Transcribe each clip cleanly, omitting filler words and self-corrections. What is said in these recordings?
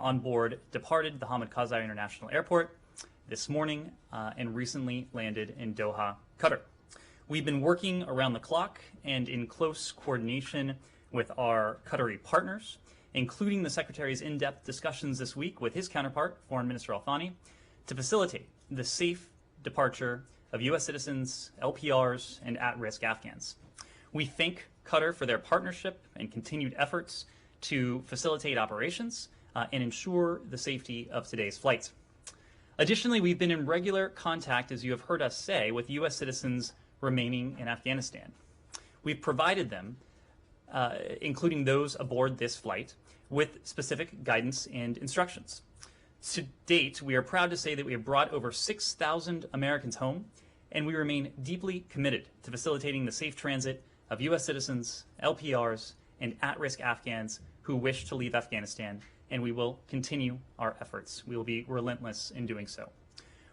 on board departed the Hamid Karzai International Airport this morning and recently landed in Doha, Qatar. We've been working around the clock and in close coordination with our Qatari partners, including the Secretary's in-depth discussions this week with his counterpart, Foreign Minister Al-Thani, to facilitate the safe departure of U.S. citizens, LPRs, and at-risk Afghans. We thank Qatar for their partnership and continued efforts to facilitate operations and ensure the safety of today's flights. Additionally, we've been in regular contact, as you have heard us say, with U.S. citizens remaining in Afghanistan. We've provided them, including those aboard this flight, with specific guidance and instructions. To date, we are proud to say that we have brought over 6,000 Americans home, and we remain deeply committed to facilitating the safe transit of U.S. citizens, LPRs, and at-risk Afghans who wish to leave Afghanistan, and we will continue our efforts. We will be relentless in doing so.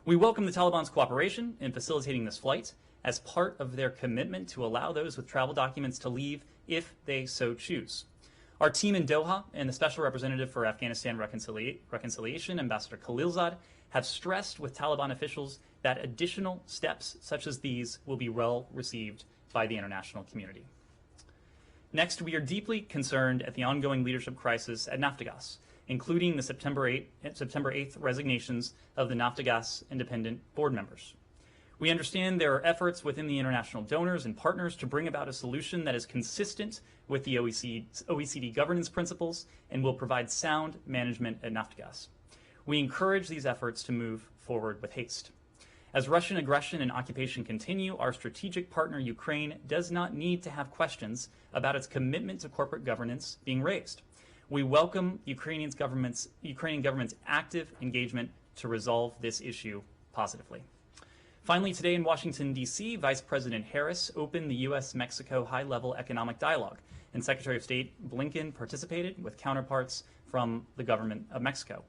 We welcome the Taliban's cooperation in facilitating this flight as part of their commitment to allow those with travel documents to leave if they so choose. Our team in Doha and the Special Representative for Afghanistan Reconciliation, Ambassador Khalilzad, have stressed with Taliban officials that additional steps such as these will be well received by the international community. Next, we are deeply concerned at the ongoing leadership crisis at Naftogas, including the September 8th resignations of the Naftogas independent board members. We understand there are efforts within the international donors and partners to bring about a solution that is consistent with the OECD governance principles and will provide sound management at Naftogas. We encourage these efforts to move forward with haste. As Russian aggression and occupation continue, our strategic partner Ukraine does not need to have questions about its commitment to corporate governance being raised. We welcome Ukrainian government's active engagement to resolve this issue positively. Finally, today in Washington, D.C., Vice President Harris opened the U.S. Mexico high-level economic dialogue, and Secretary of State Blinken participated with counterparts from the government of Mexico.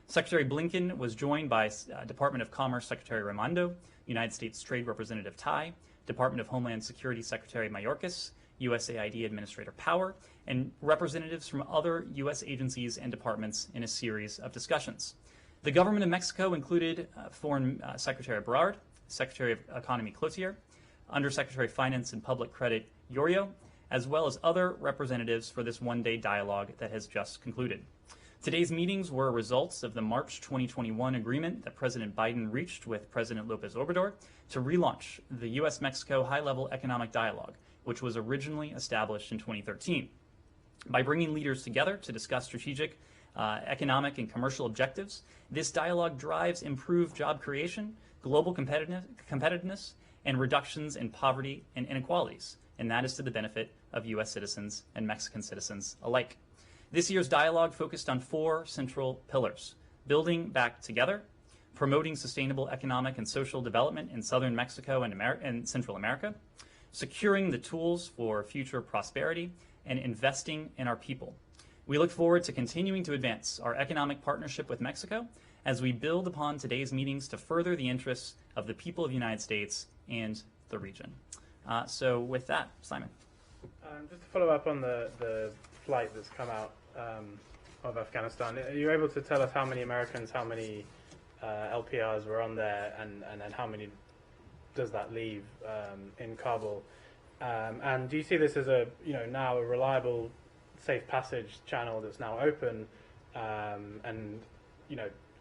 Secretary Blinken was joined by Department of Commerce Secretary Raimondo, United States Trade Representative Tai, Department of Homeland Security Secretary Mayorkas, USAID Administrator Power, and representatives from other U.S. agencies and departments in a series of discussions. The government of Mexico included Foreign Secretary Berard, Secretary of Economy Cloutier, Undersecretary of Finance and Public Credit Yorio, as well as other representatives for this one-day dialogue that has just concluded. Today's meetings were results of the March 2021 agreement that President Biden reached with President Lopez Obrador to relaunch the U.S. Mexico high-level economic dialogue, which was originally established in 2013. By bringing leaders together to discuss strategic, economic, and commercial objectives, this dialogue drives improved job creation, global competitiveness, and reductions in poverty and inequalities, and that is to the benefit of U.S. citizens and Mexican citizens alike. This year's dialogue focused on 4 central pillars: building back together, promoting sustainable economic and social development in southern Mexico and Central America, securing the tools for future prosperity, and investing in our people. We look forward to continuing to advance our economic partnership with Mexico as we build upon today's meetings to further the interests of the people of the United States and the region. So with that, Simon. Just to follow up on the flight that's come out of Afghanistan, are you able to tell us how many Americans, how many LPRs were on there, and then how many does that leave in Kabul? And do you see this as now a reliable, safe passage channel that's now open? And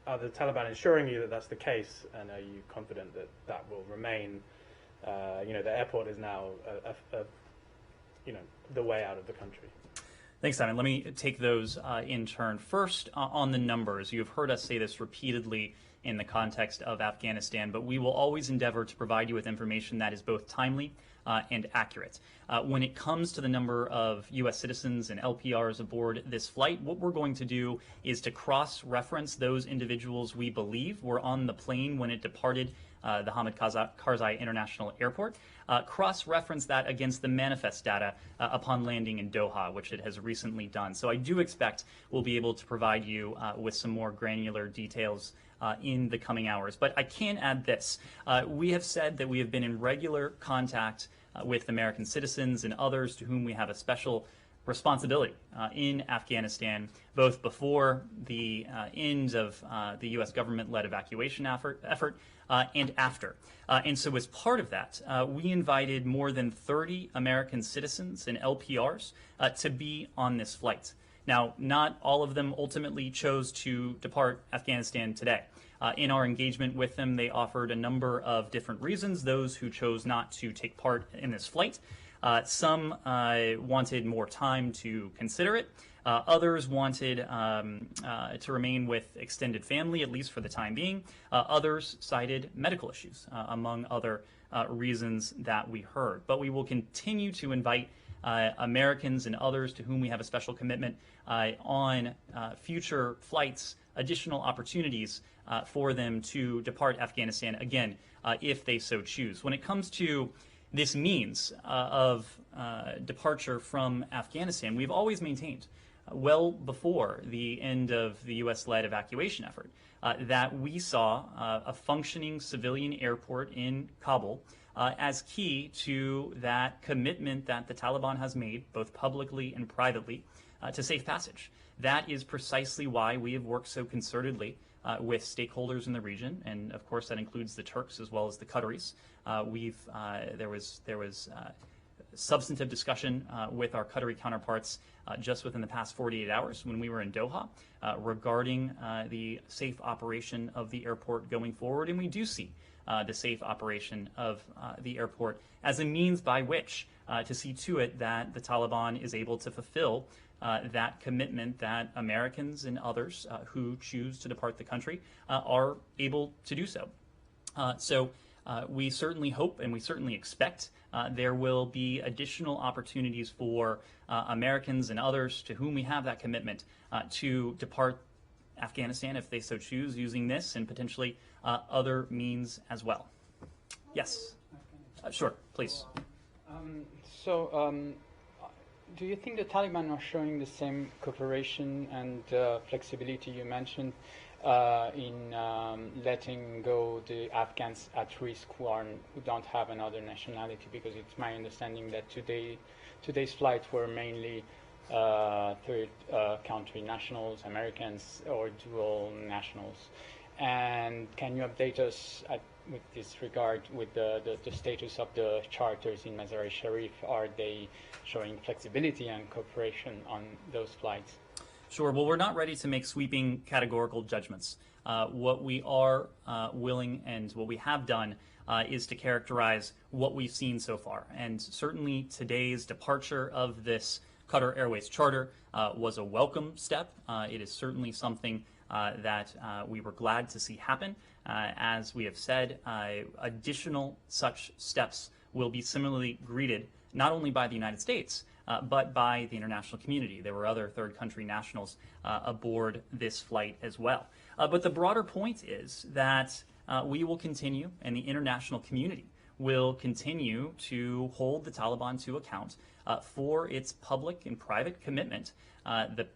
are the Taliban ensuring you that that's the case? And are you confident that that will remain? The airport is now the way out of the country. Thanks, Simon. Let me take those in turn. First, on the numbers, you've heard us say this repeatedly in the context of Afghanistan, but we will always endeavor to provide you with information that is both timely and accurate. When it comes to the number of U.S. citizens and LPRs aboard this flight, what we're going to do is to cross-reference those individuals we believe were on the plane when it departed the Hamid Karzai International Airport, cross-reference that against the manifest data upon landing in Doha, which it has recently done. So I do expect we'll be able to provide you with some more granular details in the coming hours. But I can add this. We have said that we have been in regular contact with American citizens and others to whom we have a special responsibility in Afghanistan, both before the end of the U.S. government-led evacuation effort and after. And so as part of that, we invited more than 30 American citizens and LPRs to be on this flight. Now, not all of them ultimately chose to depart Afghanistan today. In our engagement with them, they offered a number of different reasons, those who chose not to take part in this flight. Some wanted more time to consider it. Others wanted to remain with extended family, at least for the time being. Others cited medical issues, among other reasons that we heard. But we will continue to invite Americans and others to whom we have a special commitment on future flights, additional opportunities for them to depart Afghanistan, again, if they so choose. When it comes to this means of departure from Afghanistan, we've always maintained, well before the end of the U.S.-led evacuation effort, that we saw a functioning civilian airport in Kabul as key to that commitment that the Taliban has made, both publicly and privately, to safe passage. That is precisely why we have worked so concertedly with stakeholders in the region, and of course that includes the Turks as well as the Qataris. There was substantive discussion with our Qatari counterparts just within the past 48 hours when we were in Doha regarding the safe operation of the airport going forward, and we do see the safe operation of the airport as a means by which to see to it that the Taliban is able to fulfill that commitment that Americans and others who choose to depart the country are able to do so. We certainly hope and we certainly expect there will be additional opportunities for Americans and others to whom we have that commitment to depart Afghanistan if they so choose, using this and potentially other means as well. Yes. Sure, please. Do you think the Taliban are showing the same cooperation and flexibility you mentioned in letting go the Afghans at risk who don't have another nationality? Because it's my understanding that today's flights were mainly third country nationals, Americans, or dual nationals. And can you update us with this regard with the status of the charters in Mazar-i-Sharif? Are they showing flexibility and cooperation on those flights? Sure. Well, we're not ready to make sweeping categorical judgments. What we are willing and what we have done is to characterize what we've seen so far. And certainly today's departure of this Qatar Airways charter was a welcome step. It is certainly something that we were glad to see happen. As we have said, additional such steps will be similarly greeted not only by the United States, but by the international community. There were other third country nationals aboard this flight as well. But the broader point is that we will continue, and the international community will continue to hold the Taliban to account for its public and private commitment, the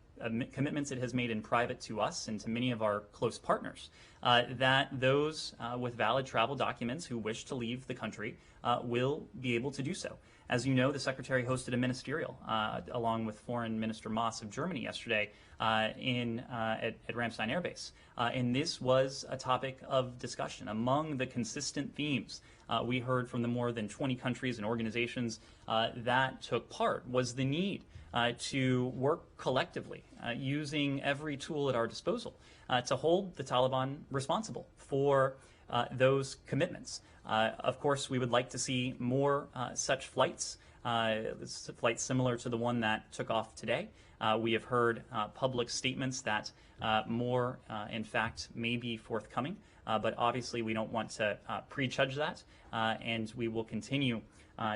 commitments it has made in private to us and to many of our close partners, that those with valid travel documents who wish to leave the country will be able to do so. As you know, the Secretary hosted a ministerial along with Foreign Minister Maas of Germany yesterday at Ramstein Air Base. And this was a topic of discussion. Among the consistent themes we heard from the more than 20 countries and organizations that took part was the need to work collectively, using every tool at our disposal to hold the Taliban responsible for those commitments. Of course, we would like to see more such flights, flights similar to the one that took off today. We have heard public statements that more, in fact, may be forthcoming, but obviously we don't want to prejudge that, and we will continue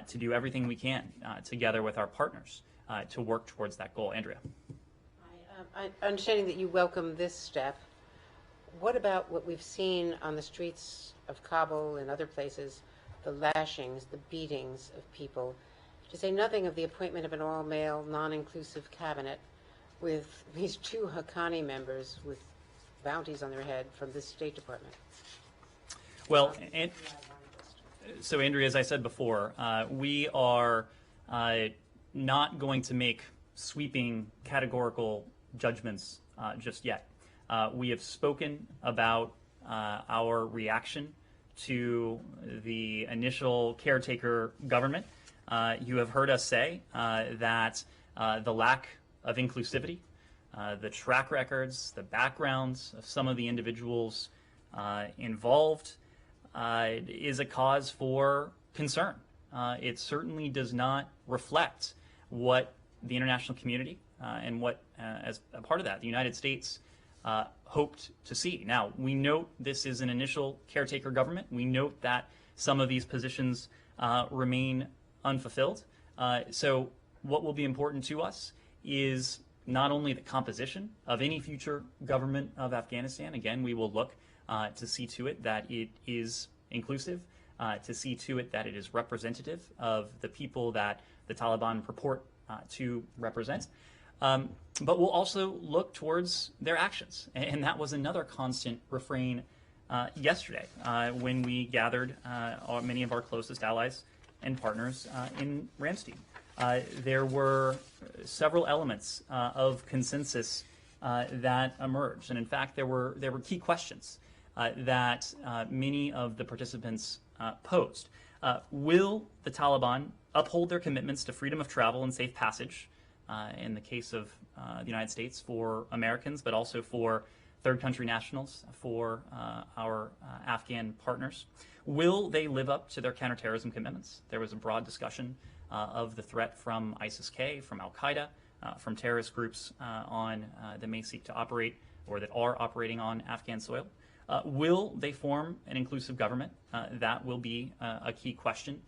to do everything we can together with our partners to work towards that goal. Andrea. Understanding that you welcome this step, what about what we've seen on the streets of Kabul and other places, the lashings, the beatings of people, to say nothing of the appointment of an all-male, non-inclusive cabinet with these two Haqqani members with bounties on their head from the State Department? Well, so Andrea, as I said before, we are not going to make sweeping categorical judgments just yet. We have spoken about our reaction to the initial caretaker government. You have heard us say that the lack of inclusivity, the track records, the backgrounds of some of the individuals involved is a cause for concern. It certainly does not reflect what the international community and what, as a part of that, the United States hoped to see. Now, we note this is an initial caretaker government. We note that some of these positions remain unfulfilled. So what will be important to us is not only the composition of any future government of Afghanistan. Again, we will look to see to it that it is inclusive, to see to it that it is representative of the people that the Taliban purport to represent. But we'll also look towards their actions. And that was another constant refrain yesterday when we gathered many of our closest allies and partners in Ramstein. There were several elements of consensus that emerged. And in fact, there were key questions that many of the participants posed. Will the Taliban uphold their commitments to freedom of travel and safe passage in the case of the United States for Americans, but also for third country nationals, for our Afghan partners? Will they live up to their counterterrorism commitments? There was a broad discussion of the threat from ISIS-K, from Al-Qaeda, from terrorist groups that may seek to operate or that are operating on Afghan soil. Will they form an inclusive government? That will be a key question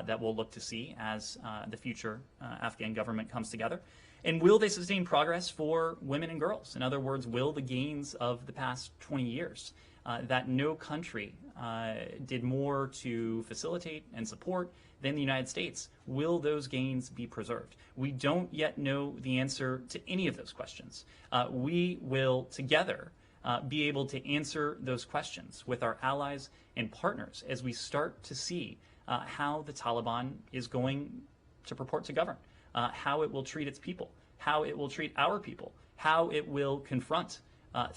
that we'll look to see as the future Afghan government comes together. And will they sustain progress for women and girls? In other words, will the gains of the past 20 years that no country did more to facilitate and support than the United States, will those gains be preserved? We don't yet know the answer to any of those questions. We will together be able to answer those questions with our allies and partners as we start to see how the Taliban is going to purport to govern, how it will treat its people, how it will treat our people, how it will confront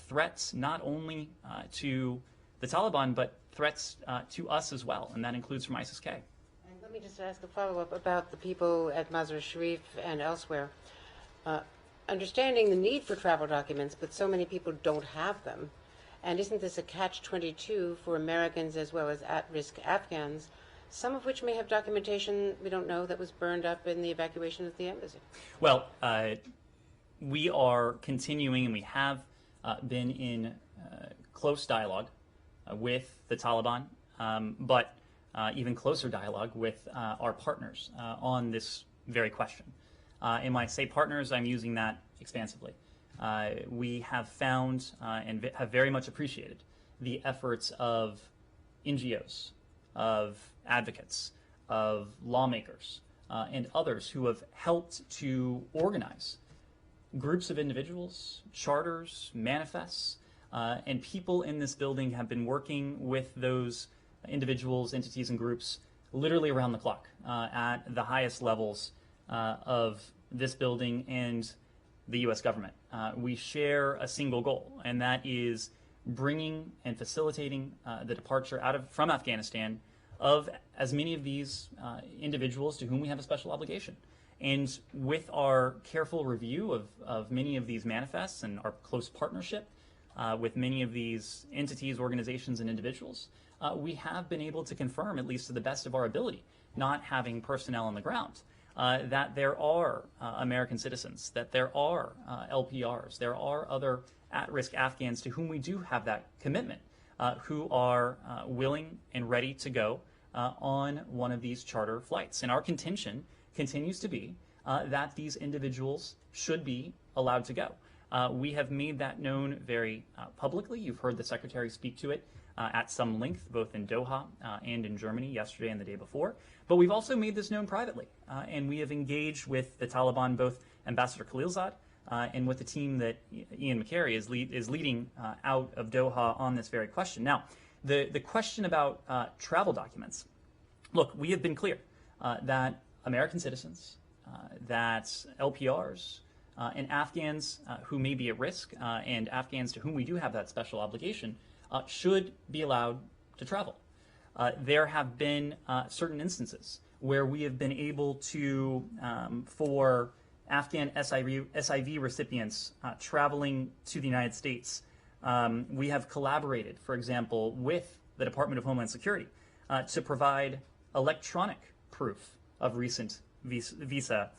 threats not only to the Taliban, but threats to us as well, and that includes from ISIS-K. And let me just ask a follow-up about the people at Mazar-i-Sharif and elsewhere. Understanding the need for travel documents, but so many people don't have them. And isn't this a catch-22 for Americans as well as at-risk Afghans, some of which may have documentation we don't know that was burned up in the evacuation of the embassy? Well, we are continuing, and we have been in close dialogue with the Taliban, but even closer dialogue with our partners on this very question. And when I say partners, I'm using that expansively. We have found and have very much appreciated the efforts of NGOs, of advocates, of lawmakers, and others who have helped to organize groups of individuals, charters, manifests, and people in this building have been working with those individuals, entities, and groups literally around the clock at the highest levels of this building and the U.S. government. We share a single goal, and that is bringing and facilitating the departure from Afghanistan of as many of these individuals to whom we have a special obligation. And with our careful review of many of these manifests and our close partnership with many of these entities, organizations, and individuals, we have been able to confirm, at least to the best of our ability, not having personnel on the ground, that there are American citizens, that there are LPRs, there are other at-risk Afghans to whom we do have that commitment, who are willing and ready to go on one of these charter flights. And our contention continues to be that these individuals should be allowed to go. We have made that known very publicly. You've heard the Secretary speak to it at some length, both in Doha and in Germany yesterday and the day before. But we've also made this known privately, and we have engaged with the Taliban, both Ambassador Khalilzad and with the team that Ian McCary is leading out of Doha on this very question. Now, the question about travel documents. Look, we have been clear that American citizens, that LPRs, and Afghans who may be at risk and Afghans to whom we do have that special obligation should be allowed to travel. There have been certain instances where we have been able to, for Afghan SIV recipients traveling to the United States, we have collaborated, for example, with the Department of Homeland Security to provide electronic proof of recent visa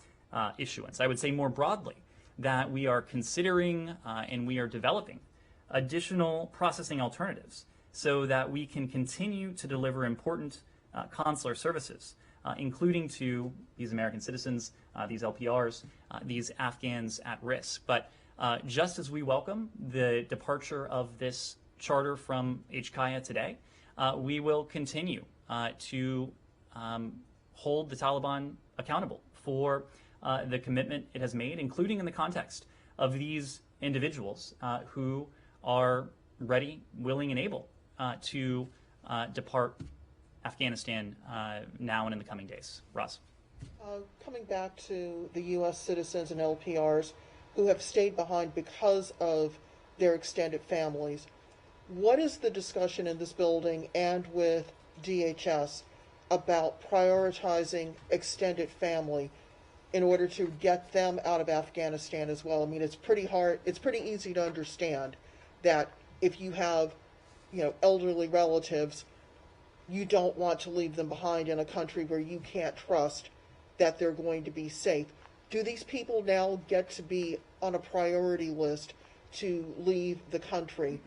issuance. I would say more broadly that we are considering and we are developing additional processing alternatives so that we can continue to deliver important consular services, including to these American citizens, these LPRs, these Afghans at risk. But just as we welcome the departure of this charter from HKIA today, we will continue to hold the Taliban accountable for the commitment it has made, including in the context of these individuals who are ready, willing, and able to depart Afghanistan now and in the coming days. Roz. Coming back to the U.S. citizens and LPRs who have stayed behind because of their extended families, what is the discussion in this building and with DHS about prioritizing extended family in order to get them out of Afghanistan as well? I mean, it's pretty hard, it's pretty easy to understand that if you have, elderly relatives, you don't want to leave them behind in a country where you can't trust that they're going to be safe. Do these people now get to be on a priority list to leave the country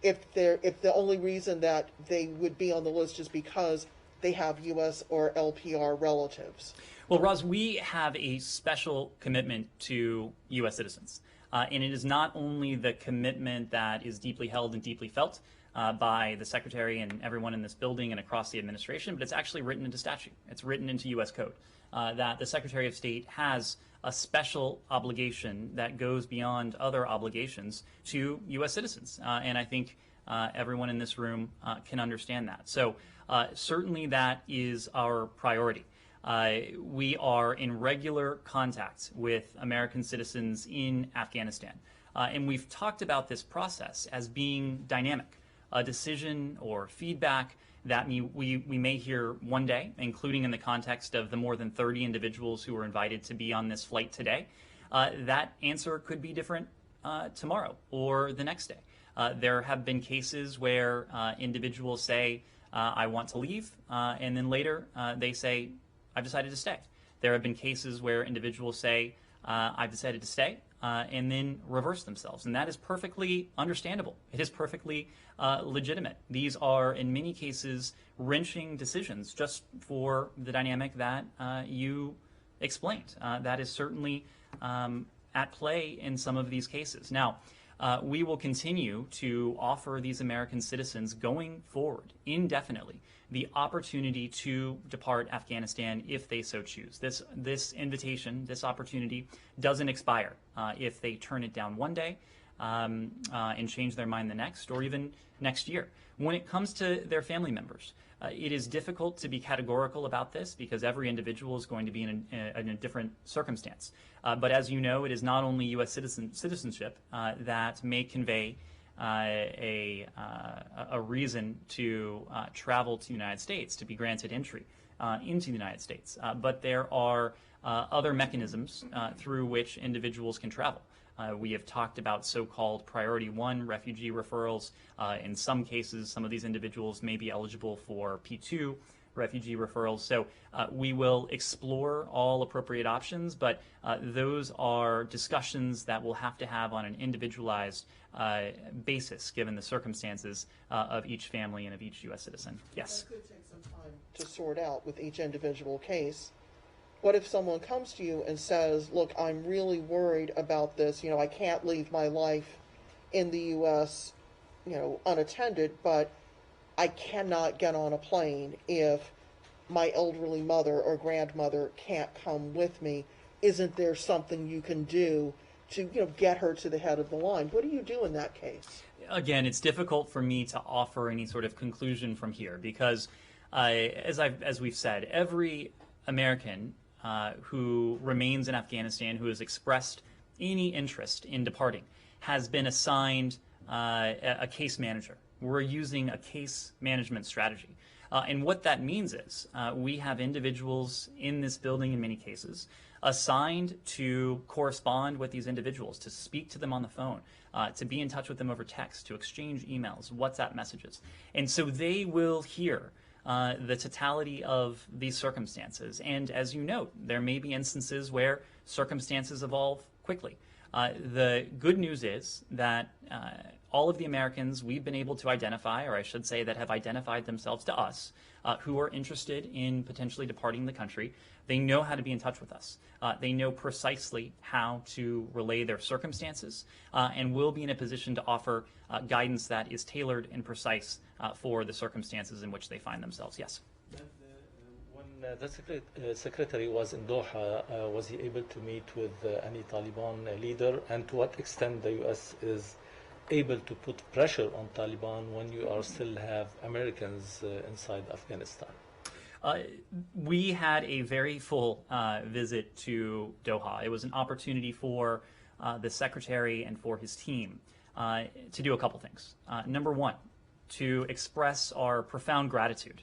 if the only reason that they would be on the list is because they have U.S. or LPR relatives? Well, Roz, we have a special commitment to U.S. citizens. And it is not only the commitment that is deeply held and deeply felt by the Secretary and everyone in this building and across the administration, but it's actually written into statute. It's written into U.S. code that the Secretary of State has a special obligation that goes beyond other obligations to U.S. citizens. And I think everyone in this room can understand that. So certainly that is our priority. We are in regular contact with American citizens in Afghanistan. And we've talked about this process as being dynamic, a decision or feedback that we may hear one day, including in the context of the more than 30 individuals who were invited to be on this flight today. That answer could be different tomorrow or the next day. There have been cases where individuals say, I want to leave, and then later they say, I've decided to stay. There have been cases where individuals say, I've decided to stay, and then reverse themselves. And that is perfectly understandable. It is perfectly legitimate. These are, in many cases, wrenching decisions just for the dynamic that you explained. That is certainly at play in some of these cases. Now, we will continue to offer these American citizens going forward indefinitely the opportunity to depart Afghanistan if they so choose. This invitation, this opportunity doesn't expire if they turn it down one day and change their mind the next, or even next year. When it comes to their family members, it is difficult to be categorical about this because every individual is going to be in a different circumstance. But as you know, it is not only U.S. citizenship that may convey a reason to travel to the United States, to be granted entry into the United States. But there are other mechanisms through which individuals can travel. We have talked about so-called Priority 1 refugee referrals. In some cases, some of these individuals may be eligible for P2 refugee referrals. So we will explore all appropriate options, but those are discussions that we'll have to have on an individualized basis, given the circumstances of each family and of each U.S. citizen. Yes? That could take some time to sort out with each individual case. What if someone comes to you and says, look, I'm really worried about this, I can't leave my life in the U.S., unattended, but I cannot get on a plane if my elderly mother or grandmother can't come with me. Isn't there something you can do to, get her to the head of the line? What do you do in that case? Again, it's difficult for me to offer any sort of conclusion from here because, as we've said, every American who remains in Afghanistan, who has expressed any interest in departing has been assigned a case manager. We're using a case management strategy. And what that means is we have individuals in this building, in many cases, assigned to correspond with these individuals, to speak to them on the phone, to be in touch with them over text, to exchange emails, WhatsApp messages. And so they will hear the totality of these circumstances. And as you note, there may be instances where circumstances evolve quickly. The good news is that all of the Americans we've been able to identify, or I should say that have identified themselves to us, who are interested in potentially departing the country, they know how to be in touch with us. They know precisely how to relay their circumstances and will be in a position to offer guidance that is tailored and precise for the circumstances in which they find themselves. Yes? When the secretary was in Doha, was he able to meet with any Taliban leader, and to what extent the U.S. is able to put pressure on Taliban when you are still have Americans inside Afghanistan? We had a very full visit to Doha. It was an opportunity for the secretary and for his team to do a couple things. Number one, to express our profound gratitude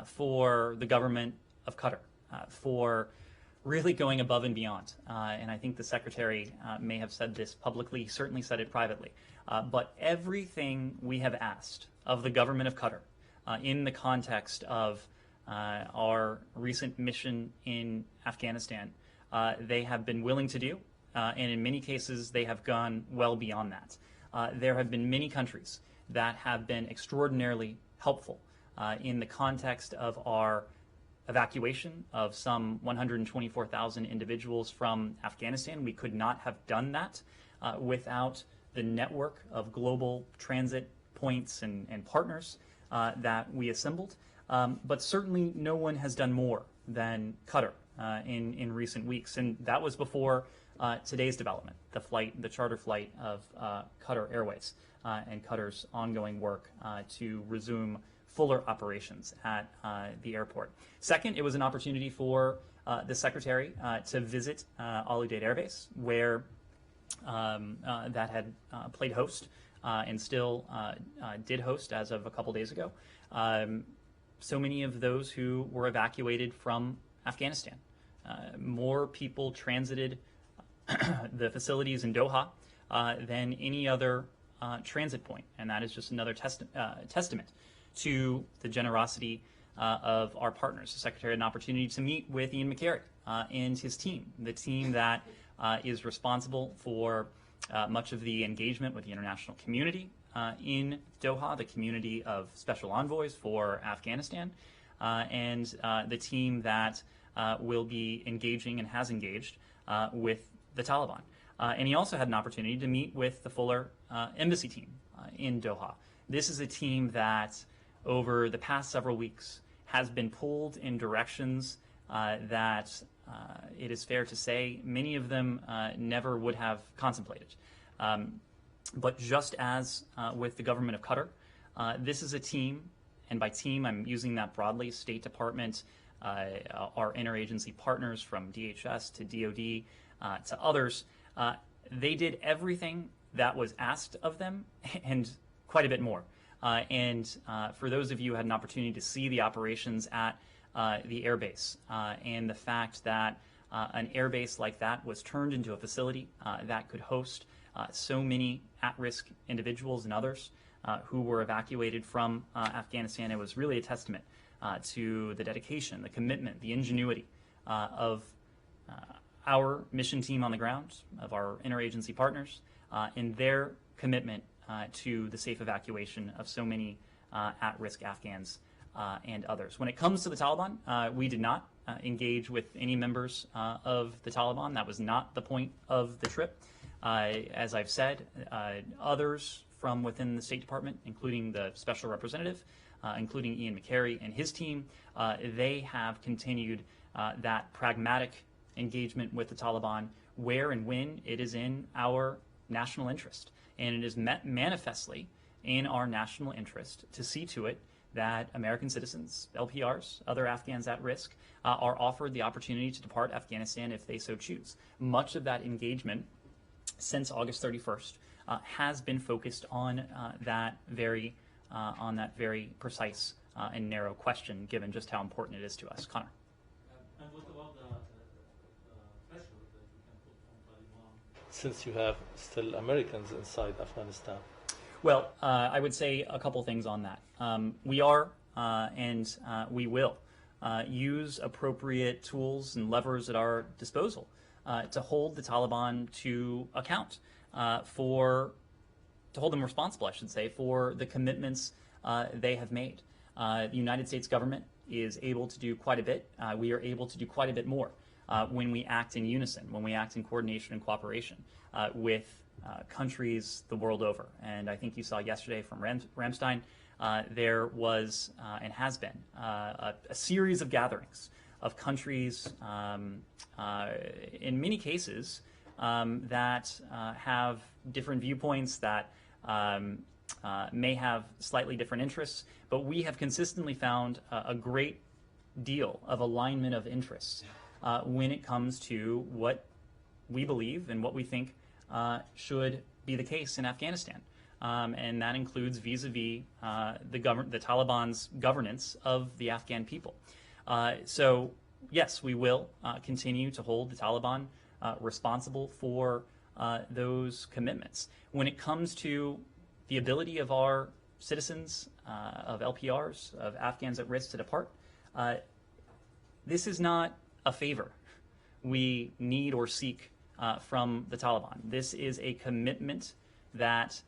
for the government of Qatar, for really going above and beyond. And I think the secretary may have said this publicly, certainly said it privately. But everything we have asked of the government of Qatar in the context of our recent mission in Afghanistan, they have been willing to do, and in many cases they have gone well beyond that. There have been many countries that have been extraordinarily helpful in the context of our evacuation of some 124,000 individuals from Afghanistan. We could not have done that without the network of global transit points and partners that we assembled. But certainly no one has done more than Qatar in recent weeks. And that was before today's development, the charter flight of Qatar Airways and Qatar's ongoing work to resume fuller operations at the airport. Second, it was an opportunity for the secretary to visit Al Udeid Air Base, where that had played host and still did host as of a couple days ago. So many of those who were evacuated from Afghanistan. More people transited the facilities in Doha than any other transit point, and that is just another testament to the generosity of our partners. The Secretary had an opportunity to meet with Ian McCary and his team, the team that is responsible for much of the engagement with the international community in Doha, the community of special envoys for Afghanistan, and the team that will be engaging and has engaged with the Taliban. And he also had an opportunity to meet with the fuller embassy team in Doha. This is a team that over the past several weeks has been pulled in directions that it is fair to say many of them never would have contemplated. But just as with the government of Qatar, this is a team, and by team I'm using that broadly, State Department, our interagency partners from DHS to DOD to others, they did everything that was asked of them and quite a bit more. And for those of you who had an opportunity to see the operations at the airbase and the fact that an airbase like that was turned into a facility that could host so many at-risk individuals and others who were evacuated from Afghanistan, it was really a testament to the dedication, the commitment, the ingenuity of our mission team on the ground, of our interagency partners, in their commitment to the safe evacuation of so many at-risk Afghans and others. When it comes to the Taliban, we did not engage with any members of the Taliban. That was not the point of the trip. As I've said, others from within the State Department, including the Special Representative, including Ian McCary and his team, they have continued that pragmatic engagement with the Taliban where and when it is in our national interest. And it is manifestly in our national interest to see to it that American citizens, LPRs, other Afghans at risk, are offered the opportunity to depart Afghanistan if they so choose. Much of that engagement since August 31st has been focused on that very precise and narrow question, given just how important it is to us. Connor. And what about the pressure that you can put on Taliban, since you have still Americans inside Afghanistan? Well, I would say a couple things on that. We are and we will use appropriate tools and levers at our disposal to hold the Taliban to account to hold them responsible, I should say, for the commitments they have made. The United States government is able to do quite a bit. We are able to do quite a bit more when we act in unison, when we act in coordination and cooperation with countries the world over. And I think you saw yesterday from Ramstein, there was and has been a series of gatherings of countries, in many cases, that have different viewpoints, that may have slightly different interests, but we have consistently found a great deal of alignment of interests when it comes to what we believe and what we think should be the case in Afghanistan. And that includes vis-a-vis the Taliban's governance of the Afghan people. So yes, we will continue to hold the Taliban responsible for those commitments. When it comes to the ability of our citizens, of LPRs, of Afghans at risk to depart, this is not a favor we need or seek from the Taliban. This is a commitment that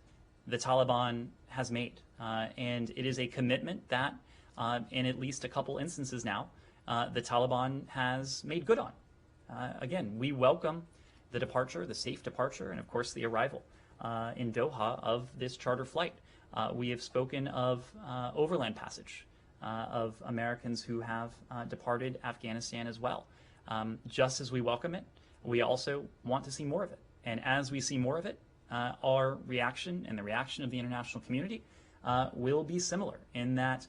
the Taliban has made. And it is a commitment that, in at least a couple instances now, the Taliban has made good on. Again, we welcome the departure, the safe departure, and of course the arrival in Doha of this charter flight. We have spoken of overland passage of Americans who have departed Afghanistan as well. Just as we welcome it, we also want to see more of it. And as we see more of it, our reaction and the reaction of the international community will be similar in that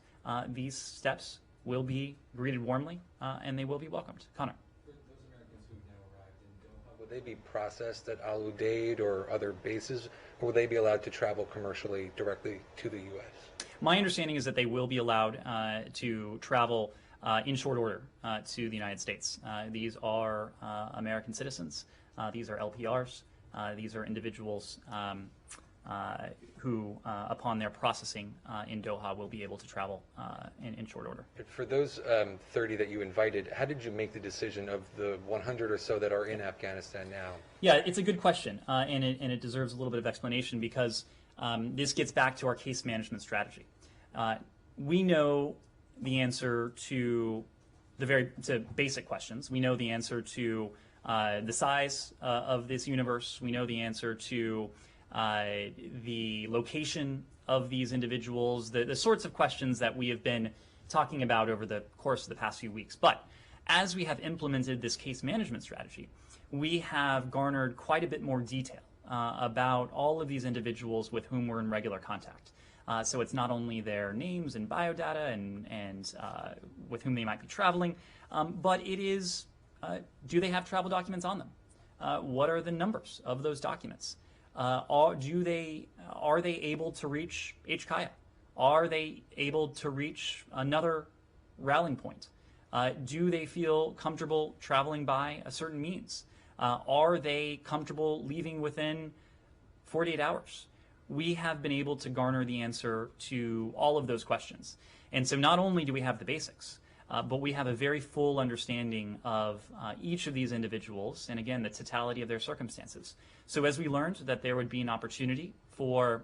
these steps will be greeted warmly and they will be welcomed. Connor. Those Americans who've now arrived in Doha, will they be processed at Al Udeid or other bases, or will they be allowed to travel commercially directly to the U.S.? My understanding is that they will be allowed to travel in short order to the United States. These are American citizens. These are LPRs. These are individuals who, upon their processing in Doha, will be able to travel in short order. For those 30 that you invited, how did you make the decision of the 100 or so that are in Afghanistan now? Yeah, it's a good question, and it deserves a little bit of explanation because this gets back to our case management strategy. We know the answer to to basic questions. We know the answer to the size of this universe. We know the answer to the location of these individuals, the sorts of questions that we have been talking about over the course of the past few weeks. But as we have implemented this case management strategy, we have garnered quite a bit more detail about all of these individuals with whom we're in regular contact. So it's not only their names and biodata and with whom they might be traveling, but it is, do they have travel documents on them? What are the numbers of those documents? Are they able to reach HKaya? Are they able to reach another rallying point? Do they feel comfortable traveling by a certain means? Are they comfortable leaving within 48 hours? We have been able to garner the answer to all of those questions. And so not only do we have the basics, but we have a very full understanding of each of these individuals and, again, the totality of their circumstances. So as we learned that there would be an opportunity for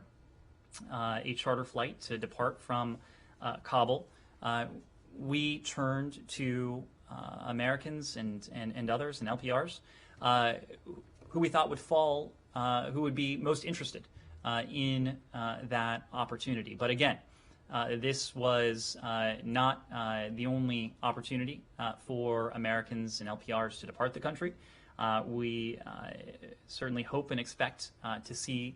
a charter flight to depart from Kabul, we turned to Americans and others and LPRs who we thought who would be most interested in that opportunity. But again, this was not the only opportunity for Americans and LPRs to depart the country. We certainly hope and expect to see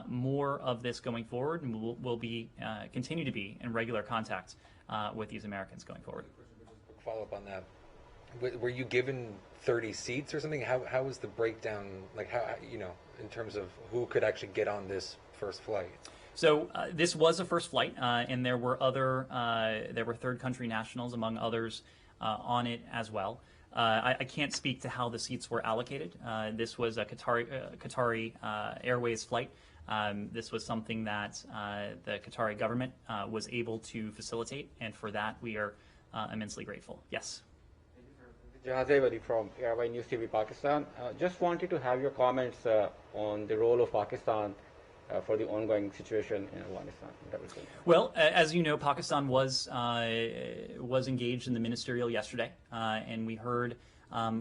more of this going forward, and we'll be continue to be in regular contact with these Americans going forward. Follow up on that. Were you given 30 seats or something? How was the breakdown? Like, how, in terms of who could actually get on this first flight? So this was a first flight, and there were third country nationals, among others, on it as well. I can't speak to how the seats were allocated. This was a Qatari Airways flight. This was something that the Qatari government was able to facilitate, and for that we are immensely grateful. Yes. Jahazewali from Airway News TV Pakistan. Just wanted to have your comments on the role of Pakistan for the ongoing situation in Afghanistan. Well, as you know, Pakistan was engaged in the ministerial yesterday, and we heard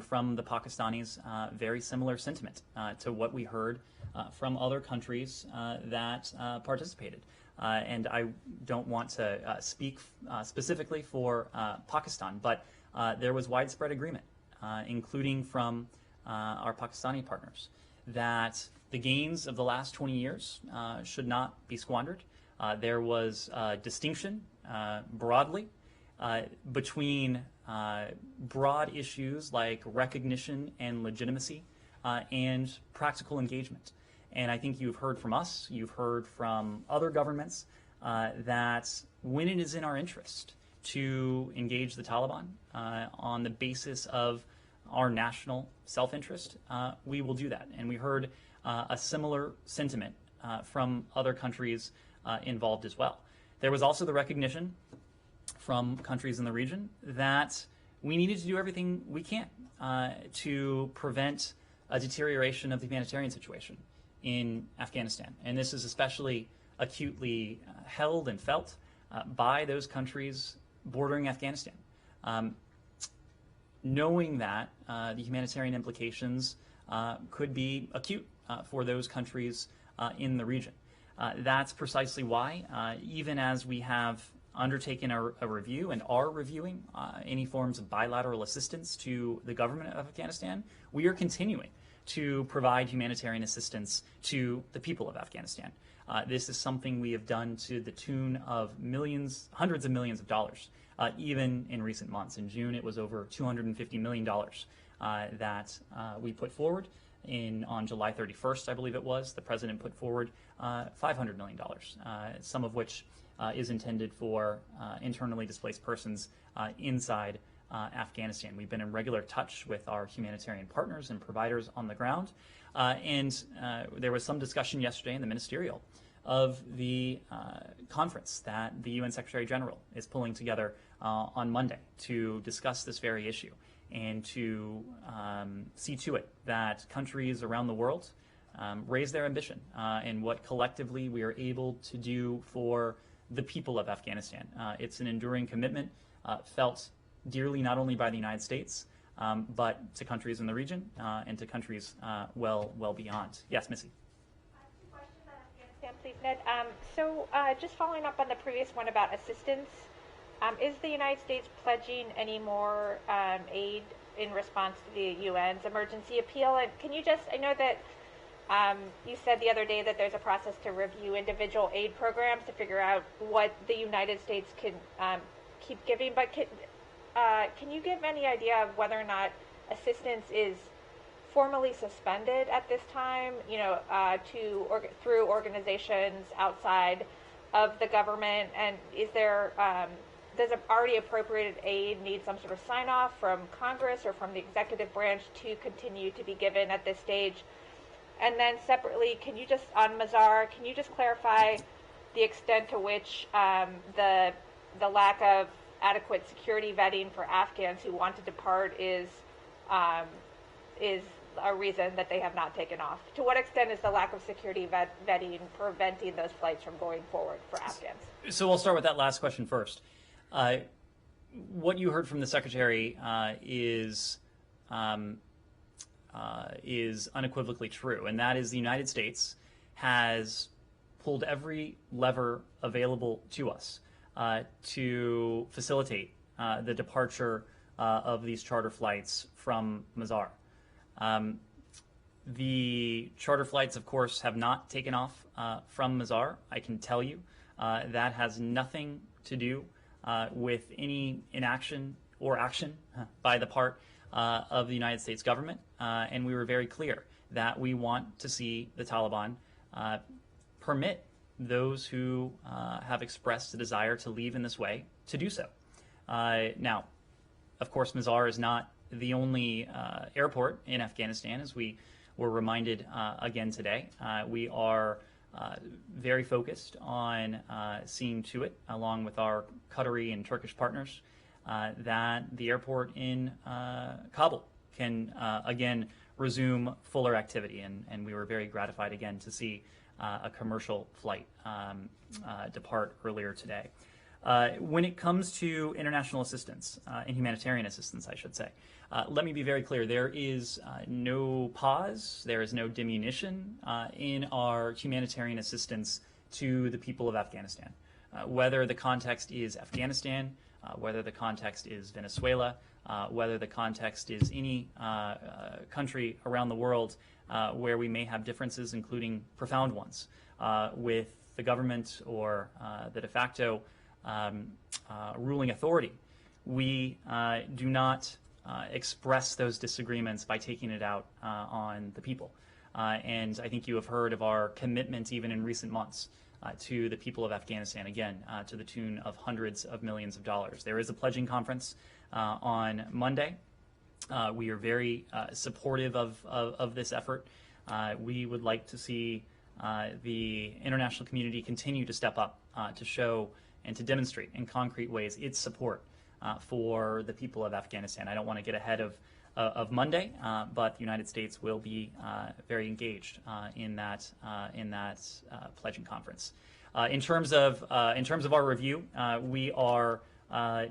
from the Pakistanis very similar sentiment to what we heard from other countries that participated. And I don't want to speak specifically for Pakistan, but there was widespread agreement, including from our Pakistani partners, that the gains of the last 20 years should not be squandered. There was distinction broadly between broad issues like recognition and legitimacy and practical engagement. And I think you've heard from us, you've heard from other governments that when it is in our interest to engage the Taliban on the basis of our national self-interest, we will do that. And we heard a similar sentiment from other countries involved as well. There was also the recognition from countries in the region that we needed to do everything we can to prevent a deterioration of the humanitarian situation in Afghanistan. And this is especially acutely held and felt by those countries bordering Afghanistan. Knowing that the humanitarian implications could be acute for those countries in the region. That's precisely why, even as we have undertaken a review and are reviewing any forms of bilateral assistance to the government of Afghanistan, we are continuing to provide humanitarian assistance to the people of Afghanistan. This is something we have done to the tune of millions, hundreds of millions of dollars, even in recent months. In June, it was over $250 million that we put forward. On July 31st, I believe it was, the president put forward $500 million, some of which is intended for internally displaced persons inside Afghanistan. We've been in regular touch with our humanitarian partners and providers on the ground, and there was some discussion yesterday in the ministerial of the conference that the UN Secretary General is pulling together on Monday to discuss this very issue and to see to it that countries around the world raise their ambition in what collectively we are able to do for the people of Afghanistan. It's an enduring commitment felt dearly not only by the United States, but to countries in the region and to countries well beyond. Yes, Missy. Question on Afghanistan, please, Ned. So just following up on the previous one about assistance, is the United States pledging any more aid in response to the UN's emergency appeal? And can you just, I know that you said the other day that there's a process to review individual aid programs to figure out what the United States can keep giving, but can you give any idea of whether or not assistance is formally suspended at this time, through organizations outside of the government? And is there, does already appropriated aid need some sort of sign-off from Congress or from the executive branch to continue to be given at this stage? And then separately, can you just, on Mazar, can you just clarify the extent to which the lack of adequate security vetting for Afghans who want to depart is a reason that they have not taken off? To what extent is the lack of security vetting preventing those flights from going forward for Afghans? So I'll start with that last question first. What you heard from the Secretary is unequivocally true, and that is the United States has pulled every lever available to us to facilitate the departure of these charter flights from Mazar. The charter flights, of course, have not taken off from Mazar. I can tell you that has nothing to do with any inaction or action by the part of the United States government. And we were very clear that we want to see the Taliban permit those who have expressed a desire to leave in this way to do so. Now, of course, Mazar is not the only airport in Afghanistan, as we were reminded again today. We are very focused on seeing to it, along with our Qatari and Turkish partners, that the airport in Kabul can again resume fuller activity. And we were very gratified again to see a commercial flight depart earlier today. When it comes to international assistance, and humanitarian assistance, I should say, let me be very clear. There is no pause, there is no diminution in our humanitarian assistance to the people of Afghanistan. Whether the context is Afghanistan, whether the context is Venezuela, whether the context is any country around the world where we may have differences, including profound ones, with the government or the de facto ruling authority, we do not express those disagreements by taking it out on the people. And I think you have heard of our commitment, even in recent months, to the people of Afghanistan, again, to the tune of hundreds of millions of dollars. There is a pledging conference on Monday. We are very supportive of this effort. We would like to see the international community continue to step up to show and to demonstrate in concrete ways its support for the people of Afghanistan. I don't want to get ahead of Monday, but the United States will be very engaged in that pledging conference. In terms of our review, we are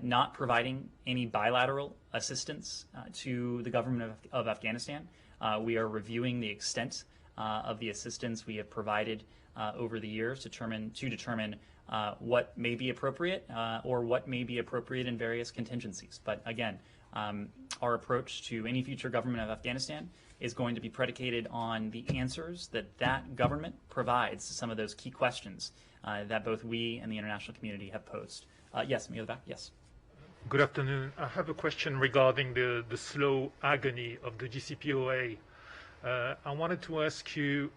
not providing any bilateral assistance to the government of Afghanistan. We are reviewing the extent of the assistance we have provided over the years to determine what may be appropriate or what may be appropriate in various contingencies. But again, our approach to any future government of Afghanistan is going to be predicated on the answers that government provides to some of those key questions that both we and the international community have posed. Yes, me at the back. Yes. Good afternoon. I have a question regarding the slow agony of the JCPOA. I wanted to ask you,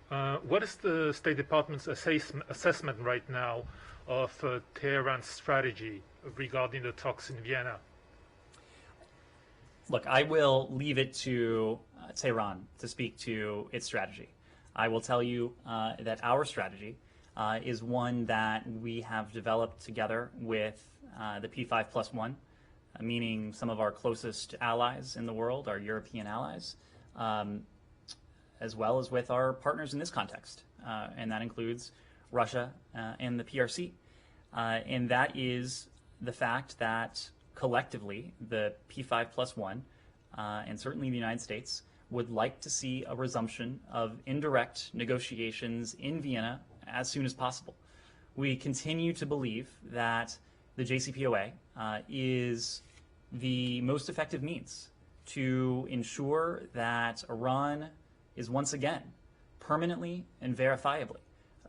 what is the State Department's assessment right now of Tehran's strategy regarding the talks in Vienna? Look, I will leave it to Tehran to speak to its strategy. I will tell you that our strategy is one that we have developed together with the P5+1, meaning some of our closest allies in the world, our European allies, as well as with our partners in this context, and that includes Russia and the PRC. And that is the fact that collectively the P5+1 and certainly the United States would like to see a resumption of indirect negotiations in Vienna as soon as possible. We continue to believe that the JCPOA is the most effective means to ensure that Iran is once again permanently and verifiably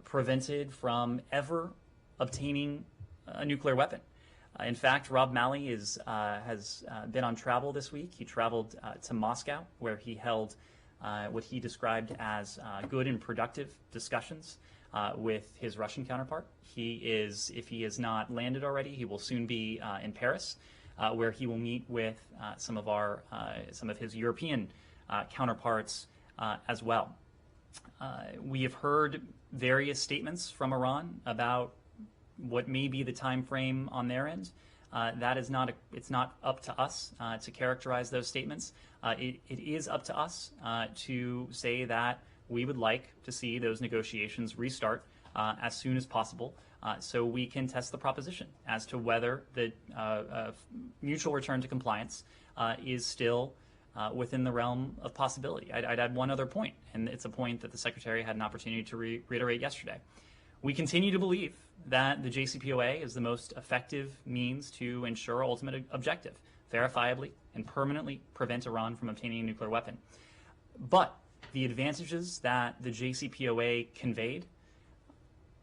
prevented from ever obtaining a nuclear weapon. In fact, Rob Malley has been on travel this week. He traveled to Moscow, where he held what he described as good and productive discussions with his Russian counterpart. He is, if he has not landed already, he will soon be in Paris, where he will meet with some of his European counterparts as well. We have heard various statements from Iran about what may be the time frame on their end. That is not it's not up to us to characterize those statements. It is up to us to say that we would like to see those negotiations restart as soon as possible, so we can test the proposition as to whether the mutual return to compliance is still within the realm of possibility. I'd add one other point, and it's a point that the Secretary had an opportunity to reiterate yesterday. We continue to believe that the JCPOA is the most effective means to ensure our ultimate objective, verifiably and permanently prevent Iran from obtaining a nuclear weapon. But the advantages that the JCPOA conveyed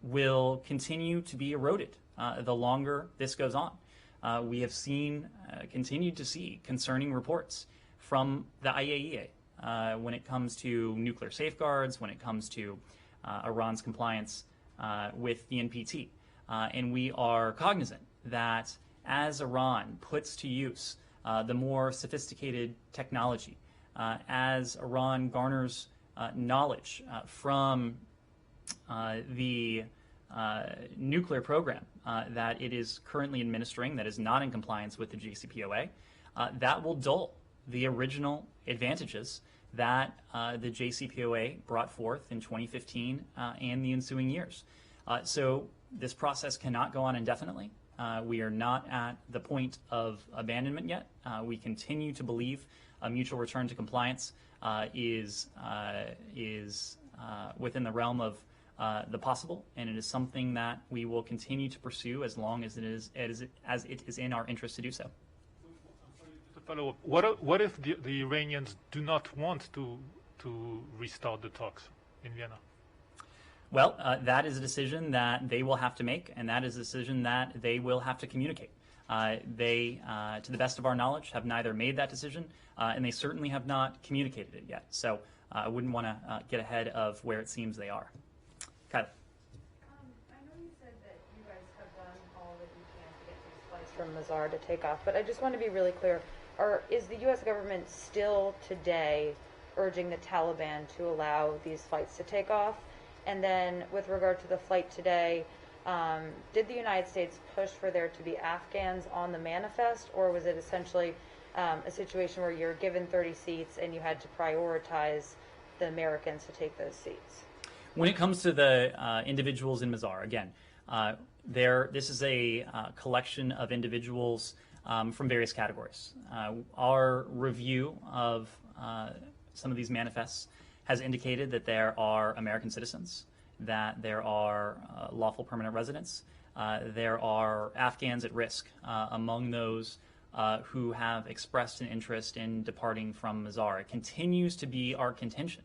will continue to be eroded the longer this goes on. We have seen, continued to see concerning reports from the IAEA when it comes to nuclear safeguards, when it comes to Iran's compliance with the NPT. And we are cognizant that as Iran puts to use the more sophisticated technology, as Iran garners knowledge from the nuclear program that it is currently administering that is not in compliance with the JCPOA, that will dull the original advantages that the JCPOA brought forth in 2015 and the ensuing years. So this process cannot go on indefinitely. We are not at the point of abandonment yet. We continue to believe a mutual return to compliance is within the realm of the possible, and it is something that we will continue to pursue as long as it is in our interest to do so. To follow up, what if the Iranians do not want to restart the talks in Vienna? Well, that is a decision that they will have to make, and that is a decision that they will have to communicate. They, to the best of our knowledge, have neither made that decision, and they certainly have not communicated it yet. So I wouldn't want to get ahead of where it seems they are. Kylie. I know you said that you guys have done all that you can to get these flights from Mazar to take off, but I just want to be really clear. Is the U.S. government still today urging the Taliban to allow these flights to take off? And then with regard to the flight today, did the United States push for there to be Afghans on the manifest, or was it essentially a situation where you're given 30 seats and you had to prioritize the Americans to take those seats? When it comes to the individuals in Mazar, again, this is a collection of individuals from various categories. Our review of some of these manifests has indicated that there are American citizens, that there are lawful permanent residents, there are Afghans at risk among those who have expressed an interest in departing from Mazar. It continues to be our contention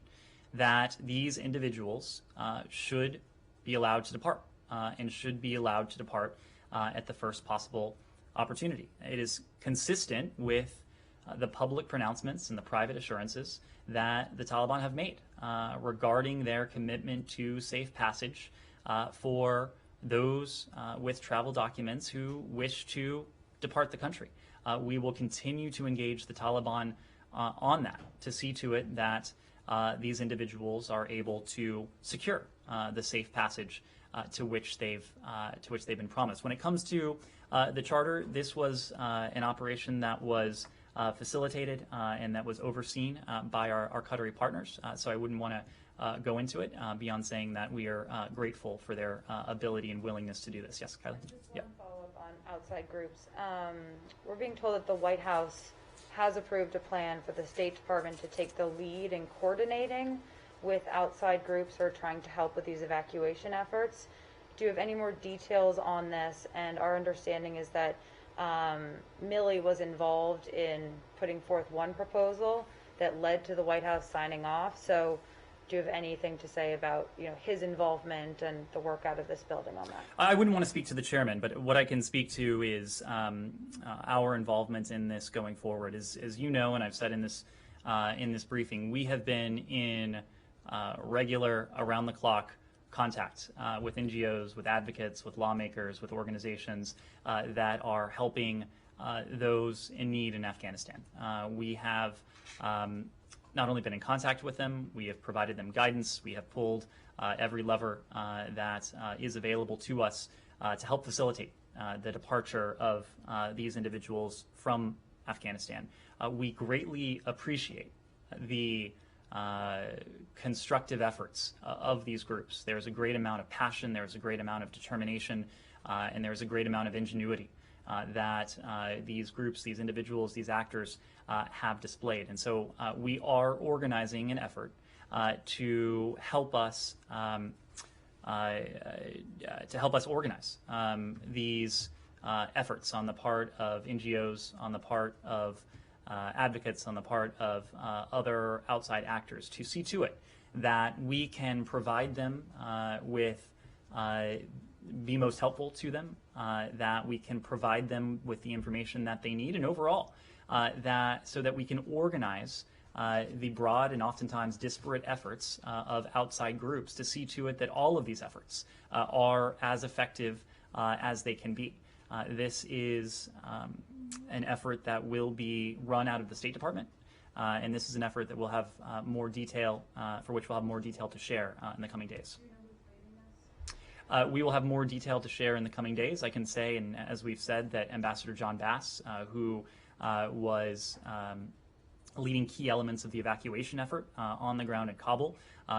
that these individuals should be allowed to depart and should be allowed to depart at the first possible opportunity. It is consistent with the public pronouncements and the private assurances that the Taliban have made regarding their commitment to safe passage for those with travel documents who wish to depart the country. We will continue to engage the Taliban on that to see to it that these individuals are able to secure the safe passage to which they've been promised. When it comes to the charter, this was an operation that was facilitated and that was overseen by our Qatari partners. So I wouldn't want to go into it beyond saying that we are grateful for their ability and willingness to do this. Yes, Kylie? Just one follow-up on outside groups. We're being told that the White House has approved a plan for the State Department to take the lead in coordinating with outside groups who are trying to help with these evacuation efforts. Do you have any more details on this? And our understanding is that Milley was involved in putting forth one proposal that led to the White House signing off. So do you have anything to say about his involvement and the work out of this building on that? I wouldn't want to speak to the chairman, but what I can speak to is our involvement in this going forward. As you know, and I've said in this briefing, we have been in regular, around-the-clock contact with NGOs, with advocates, with lawmakers, with organizations that are helping those in need in Afghanistan. We have not only been in contact with them, we have provided them guidance, we have pulled every lever that is available to us to help facilitate the departure of these individuals from Afghanistan. We greatly appreciate the constructive efforts of these groups. There's a great amount of passion, there's a great amount of determination, and there's a great amount of ingenuity that these groups, these individuals, these actors have displayed. And so we are organizing an effort to help us organize these efforts on the part of NGOs, on the part of advocates, on the part of other outside actors, to see to it that we can provide them with be most helpful to them, that we can provide them with the information that they need, and overall so that we can organize the broad and oftentimes disparate efforts of outside groups to see to it that all of these efforts are as effective as they can be. This is an effort that will be run out of the State Department, and this is an effort that will have more detail, for which we'll have more detail to share in the coming days. We will have more detail to share in the coming days. I can say, and as we've said, that Ambassador John Bass, who was leading key elements of the evacuation effort on the ground in Kabul,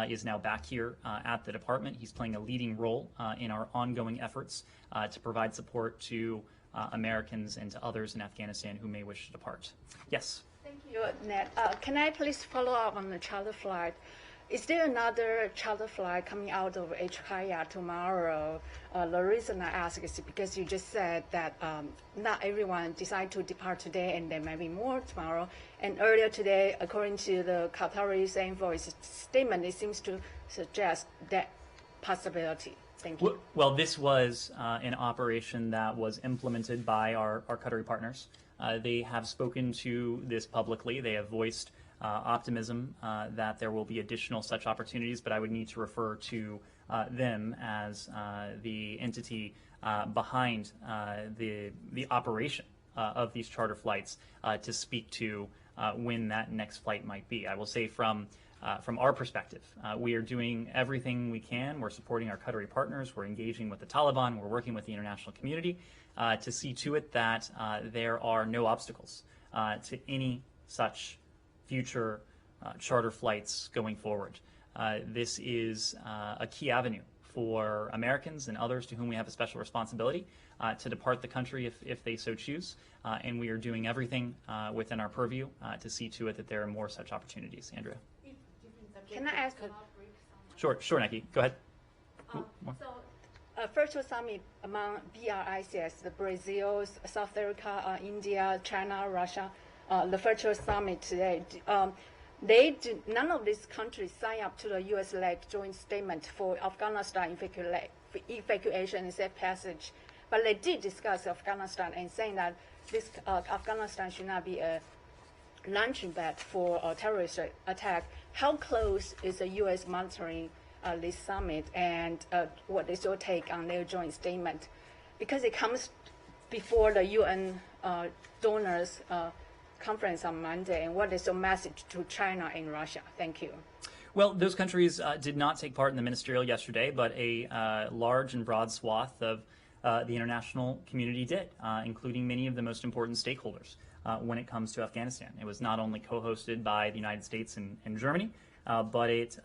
is now back here at the department. He's playing a leading role in our ongoing efforts to provide support to Americans and to others in Afghanistan who may wish to depart. Yes? Thank you, Ned. Can I please follow up on the charter flight? Is there another charter flight coming out of H. tomorrow? The reason I ask is because you just said that not everyone decide to depart today, and there may be more tomorrow. And earlier today, according to the Qatari envoy statement, it seems to suggest that possibility. Thank you. Well, this was an operation that was implemented by our Qatari partners. They have spoken to this publicly. They have voiced optimism that there will be additional such opportunities, but I would need to refer to them as the entity behind the operation of these charter flights to speak to when that next flight might be. I will say from our perspective, we are doing everything we can. We're supporting our Qatari partners. We're engaging with the Taliban. We're working with the international community to see to it that there are no obstacles to any such future charter flights going forward. This is a key avenue for Americans and others to whom we have a special responsibility to depart the country if they so choose, and we are doing everything within our purview to see to it that there are more such opportunities. Andrea? Can I ask? Sure, Nikki. Go ahead. Virtual summit among BRICS, the Brazil, South Africa, India, China, Russia, the virtual summit today. None of these countries sign up to the U.S.-led joint statement for Afghanistan evacuation and safe passage, but they did discuss Afghanistan and saying that this Afghanistan should not be a launching pad for a terrorist attack. How close is the U.S. monitoring this summit, and what is your take on their joint statement? Because it comes before the UN donors conference on Monday, and what is your message to China and Russia? Thank you. Well, those countries did not take part in the ministerial yesterday, but a large and broad swath of the international community did, including many of the most important stakeholders when it comes to Afghanistan. It was not only co-hosted by the United States and Germany, but it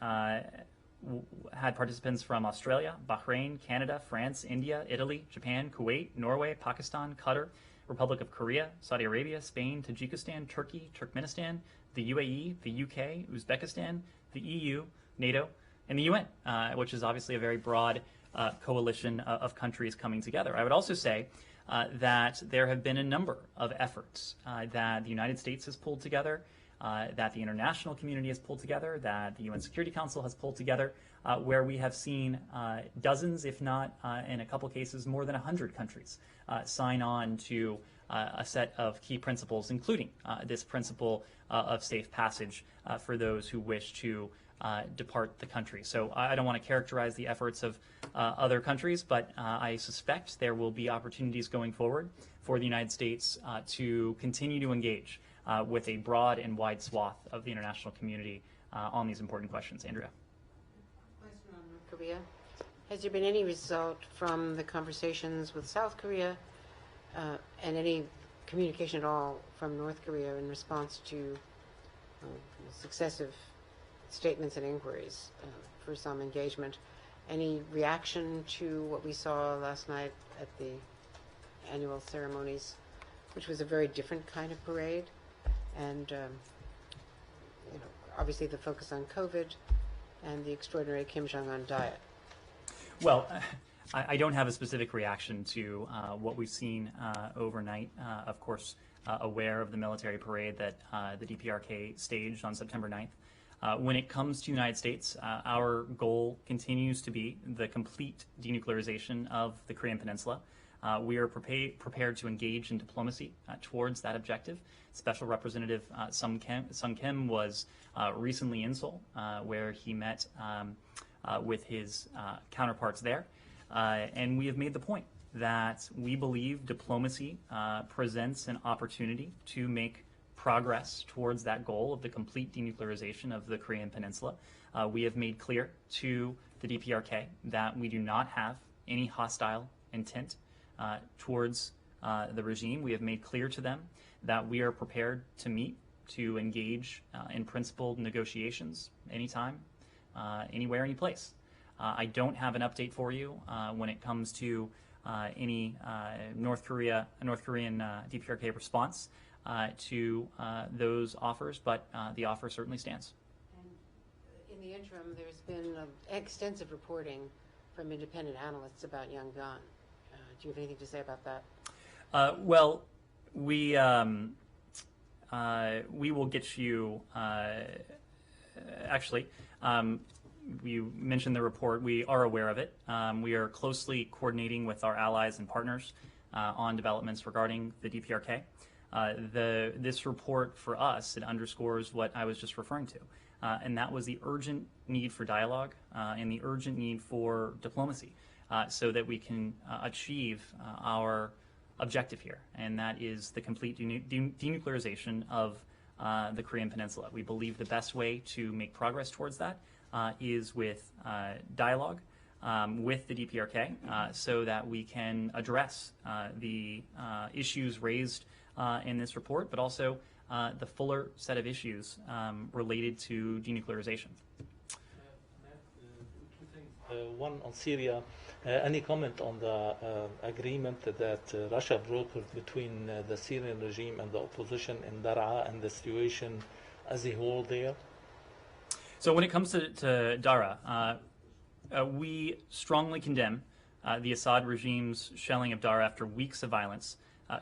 had participants from Australia, Bahrain, Canada, France, India, Italy, Japan, Kuwait, Norway, Pakistan, Qatar, Republic of Korea, Saudi Arabia, Spain, Tajikistan, Turkey, Turkmenistan, the UAE, the UK, Uzbekistan, the EU, NATO, and the UN, which is obviously a very broad coalition of countries coming together. I would also say that there have been a number of efforts that the United States has pulled together, that the international community has pulled together, that the UN Security Council has pulled together, where we have seen dozens, if not in a couple cases, more than 100 countries sign on to a set of key principles, including this principle of safe passage for those who wish to depart the country. So I don't want to characterize the efforts of other countries, but I suspect there will be opportunities going forward for the United States to continue to engage with a broad and wide swath of the international community on these important questions. Andrea? Question on North Korea. Has there been any result from the conversations with South Korea and any communication at all from North Korea in response to successive statements and inquiries for some engagement? Any reaction to what we saw last night at the annual ceremonies, which was a very different kind of parade? And obviously the focus on COVID and the extraordinary Kim Jong-un diet. Well, I don't have a specific reaction to what we've seen overnight. Of course, aware of the military parade that the DPRK staged on September 9th. When it comes to the United States, our goal continues to be the complete denuclearization of the Korean Peninsula. We are prepared to engage in diplomacy towards that objective. Special Representative Sung Kim was recently in Seoul, where he met with his counterparts there. And we have made the point that we believe diplomacy presents an opportunity to make progress towards that goal of the complete denuclearization of the Korean Peninsula. We have made clear to the DPRK that we do not have any hostile intent towards the regime. We have made clear to them that we are prepared to meet, to engage in principled negotiations anytime, anywhere, any place. I don't have an update for you when it comes to any North Korean DPRK response to those offers, but the offer certainly stands. And in the interim, there's been extensive reporting from independent analysts about Yangon. Do you have anything to say about that? Well, we will get you. Actually, you mentioned the report. We are aware of it. We are closely coordinating with our allies and partners on developments regarding the DPRK. This report for us, it underscores what I was just referring to, and that was the urgent need for dialogue and the urgent need for diplomacy so that we can achieve our objective here, and that is the complete denuclearization of the Korean Peninsula. We believe the best way to make progress towards that is with dialogue with the DPRK so that we can address the issues raised in this report, but also the fuller set of issues related to denuclearization. Two things. One on Syria. Any comment on the agreement that Russia brokered between the Syrian regime and the opposition in Daraa and the situation as a whole there? So when it comes to Daraa, we strongly condemn the Assad regime's shelling of Daraa after weeks of violence,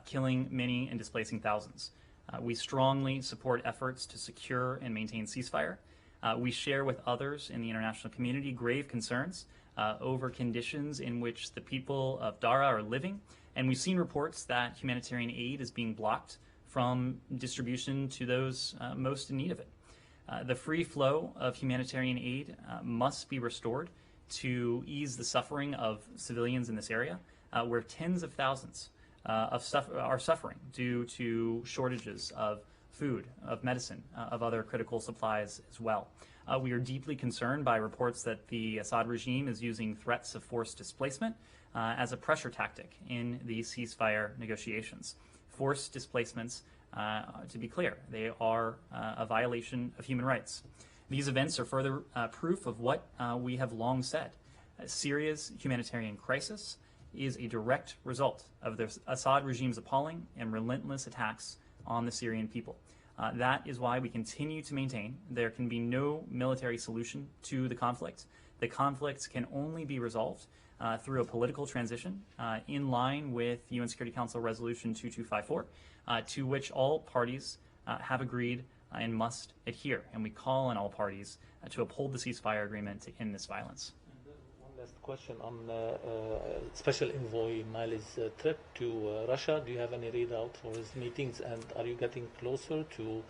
killing many and displacing thousands. We strongly support efforts to secure and maintain ceasefire. We share with others in the international community grave concerns over conditions in which the people of Daraa are living, and we've seen reports that humanitarian aid is being blocked from distribution to those most in need of it. The free flow of humanitarian aid must be restored to ease the suffering of civilians in this area, where tens of thousands are suffering due to shortages of food, of medicine, of other critical supplies as well. We are deeply concerned by reports that the Assad regime is using threats of forced displacement as a pressure tactic in the ceasefire negotiations. Forced displacements, to be clear, they are a violation of human rights. These events are further proof of what we have long said. Syria's humanitarian crisis is a direct result of the Assad regime's appalling and relentless attacks on the Syrian people. That is why we continue to maintain there can be no military solution to the conflict. The conflicts can only be resolved through a political transition in line with UN Security Council Resolution 2254, to which all parties have agreed and must adhere. And we call on all parties to uphold the ceasefire agreement to end this violence. One last question on Special Envoy Mali's trip to Russia. Do you have any readout for his meetings, and are you getting closer to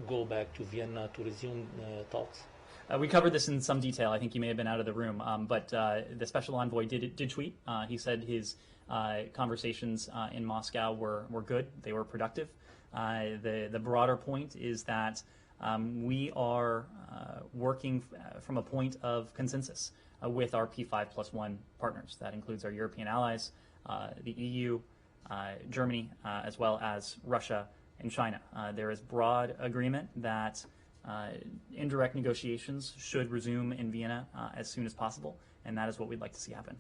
go back to Vienna to resume talks? We covered this in some detail. I think you may have been out of the room, but the Special Envoy did tweet. He said his conversations in Moscow were good. They were productive. The broader point is that we are working from a point of consensus with our P5+1 partners. That includes our European allies, the EU, Germany, as well as Russia and China. There is broad agreement that indirect negotiations should resume in Vienna as soon as possible, and that is what we'd like to see happen.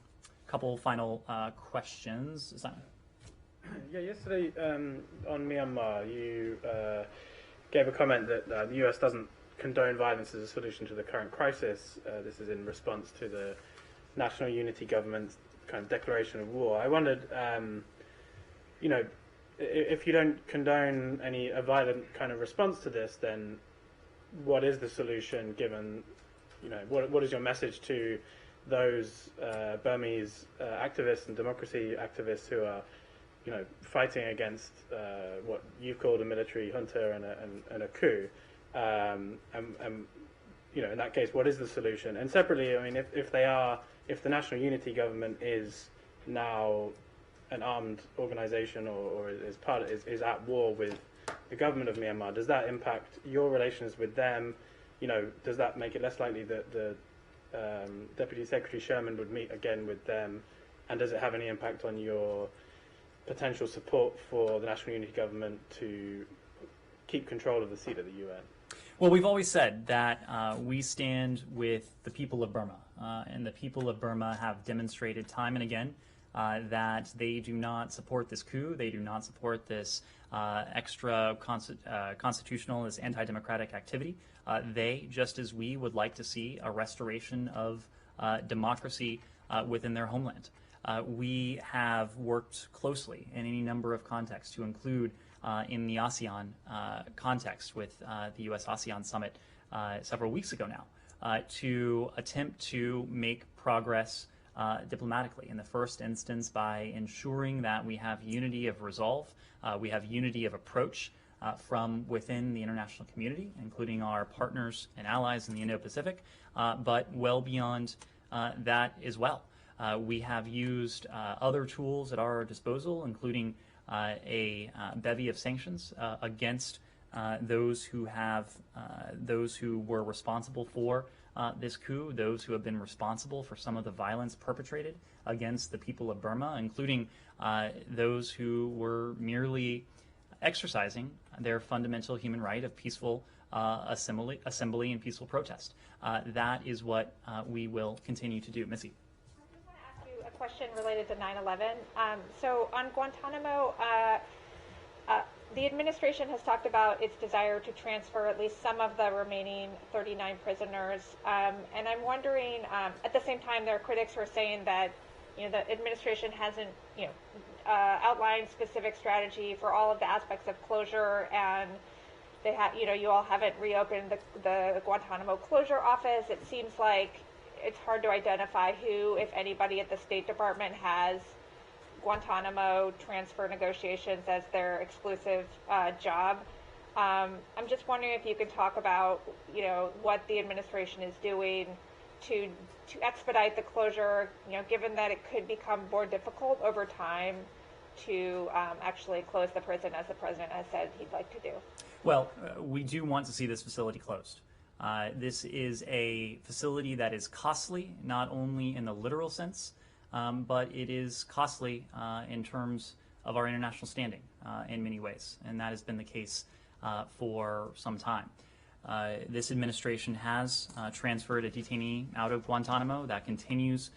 A couple final questions. Simon? Yeah, yesterday on Myanmar, you gave a comment that the U.S. doesn't condone violence as a solution to the current crisis. This is in response to the National Unity Government's kind of declaration of war. I wondered, if you don't condone a violent kind of response to this, then what is the solution given, what is your message to those Burmese activists and democracy activists who are, fighting against what you've called a military junta and a coup. In that case, what is the solution? And separately, I mean, if the National Unity Government is now an armed organization or is at war with the government of Myanmar, does that impact your relations with them? Does that make it less likely that the Deputy Secretary Sherman would meet again with them? And does it have any impact on your potential support for the National Unity Government to keep control of the seat of the UN? Well, we've always said that we stand with the people of Burma, and the people of Burma have demonstrated time and again that they do not support this coup, they do not support this constitutional, this anti-democratic activity. They, just as we, would like to see a restoration of democracy within their homeland. We have worked closely in any number of contexts, to include in the ASEAN context with the U.S. ASEAN summit several weeks ago now, to attempt to make progress diplomatically. In the first instance, by ensuring that we have unity of resolve, we have unity of approach from within the international community, including our partners and allies in the Indo-Pacific, but well beyond that as well. We have used other tools at our disposal, including a bevy of sanctions against those who were responsible for this coup, those who have been responsible for some of the violence perpetrated against the people of Burma, including those who were merely exercising their fundamental human right of peaceful assembly and peaceful protest. That is what we will continue to do. Missy. Question related to 9/11. So on Guantanamo, the administration has talked about its desire to transfer at least some of the remaining 39 prisoners. And I'm wondering, at the same time, there are critics who are saying that the administration hasn't outlined specific strategy for all of the aspects of closure, and they you all haven't reopened the Guantanamo closure office. It seems like it's hard to identify who, if anybody, at the State Department has Guantanamo transfer negotiations as their exclusive job. I'm just wondering if you could talk about, what the administration is doing to expedite the closure, given that it could become more difficult over time to actually close the prison, as the president has said he'd like to do. Well, we do want to see this facility closed. This is a facility that is costly, not only in the literal sense, but it is costly in terms of our international standing in many ways, and that has been the case for some time. This administration has transferred a detainee out of Guantanamo. That continues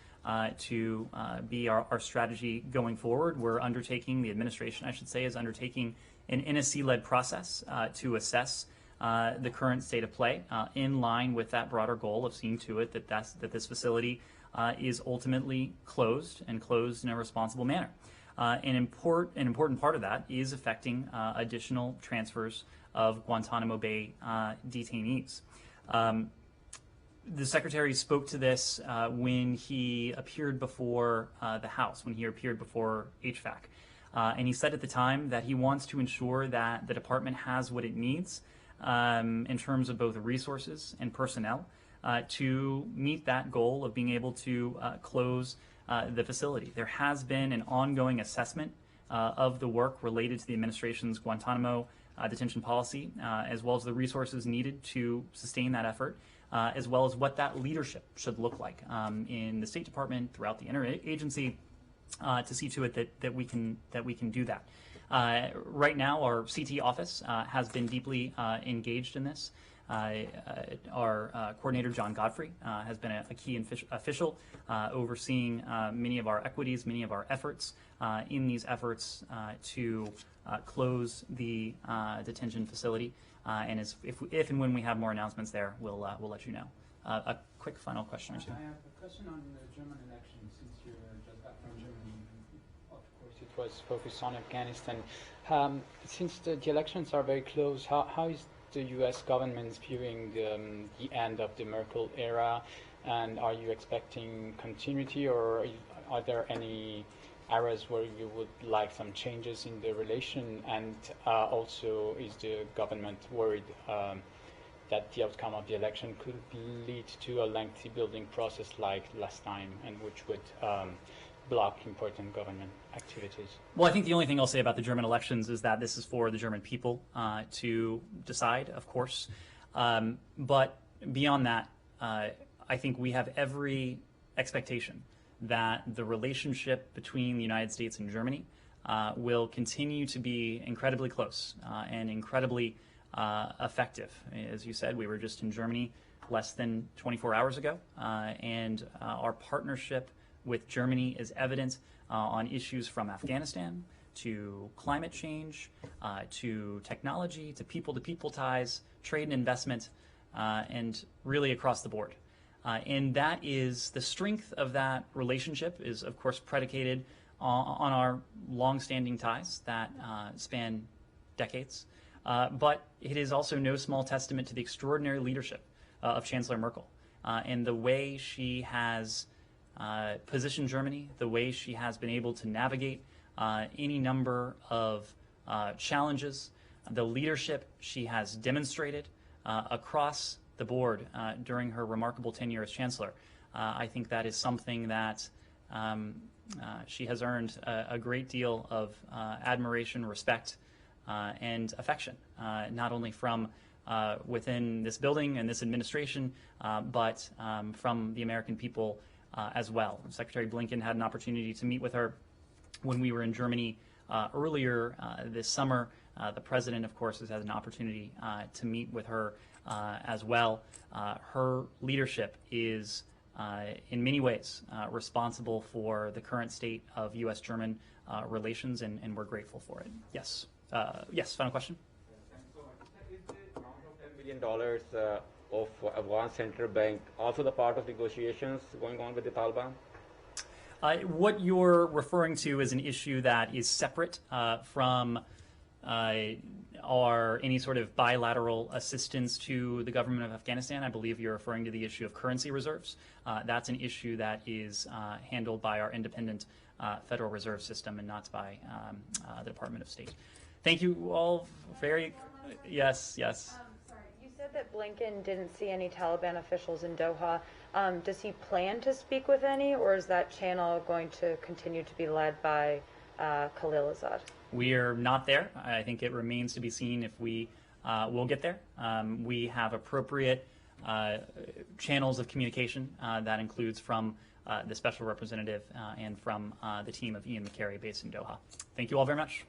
to be our strategy going forward. We're undertaking, the administration, I should say, is undertaking an NSC-led process to assess the current state of play, in line with that broader goal of seeing to it that this facility is ultimately closed, and closed in a responsible manner. An important part of that is affecting additional transfers of Guantanamo Bay detainees. The Secretary spoke to this when he appeared before the House, when he appeared before HVAC. And he said at the time that he wants to ensure that the department has what it needs in terms of both resources and personnel to meet that goal of being able to close the facility. There has been an ongoing assessment of the work related to the administration's Guantanamo detention policy, as well as the resources needed to sustain that effort, as well as what that leadership should look like in the State Department, throughout the interagency, to see to it that we can do that. Right now, our CT office has been deeply engaged in this. Our coordinator, John Godfrey, has been a key official overseeing many of our equities, many of our efforts in these efforts to close the detention facility. And if and when we have more announcements there, we'll let you know. A quick final question or two. I have a question on the German election, since you're just back from Germany. Of course, it was focused on Afghanistan. Since the elections are very close, how is the U.S. government viewing the end of the Merkel era? And are you expecting continuity, or are there any areas where you would like some changes in the relation? And also, is the government worried that the outcome of the election could lead to a lengthy building process like last time, and which would block important government activities? Well, I think the only thing I'll say about the German elections is that this is for the German people to decide, of course. But beyond that, I think we have every expectation that the relationship between the United States and Germany will continue to be incredibly close and incredibly effective. As you said, we were just in Germany less than 24 hours ago, and our partnership with Germany is evident on issues from Afghanistan to climate change, to technology, to people ties, trade and investment, and really across the board. And that is, the strength of that relationship is, of course, predicated on our long-standing ties that span decades. But it is also no small testament to the extraordinary leadership of Chancellor Merkel and the way she has positioned Germany, the way she has been able to navigate any number of challenges, the leadership she has demonstrated across the board during her remarkable tenure as Chancellor. I think that is something that she has earned a great deal of admiration, respect, and affection, not only from within this building and this administration, but from the American people as well. Secretary Blinken had an opportunity to meet with her when we were in Germany earlier this summer. The president, of course, has had an opportunity to meet with her as well. Her leadership is, in many ways, responsible for the current state of U.S.-German relations, and we're grateful for it. Yes. Yes, final question. Is the amount of $10 billion of Afghan Central Bank also the part of negotiations going on with the Taliban? What you're referring to is an issue that is separate from any sort of bilateral assistance to the government of Afghanistan. I believe you're referring to the issue of currency reserves. That's an issue that is handled by our independent Federal Reserve System and not by the Department of State. Thank you all very, yes. Sorry, you said that Blinken didn't see any Taliban officials in Doha. Does he plan to speak with any, or is that channel going to continue to be led by Khalilzad? We are not there. I think it remains to be seen if we will get there. We have appropriate channels of communication that includes from the special representative and from the team of Ian McCary based in Doha. Thank you all very much.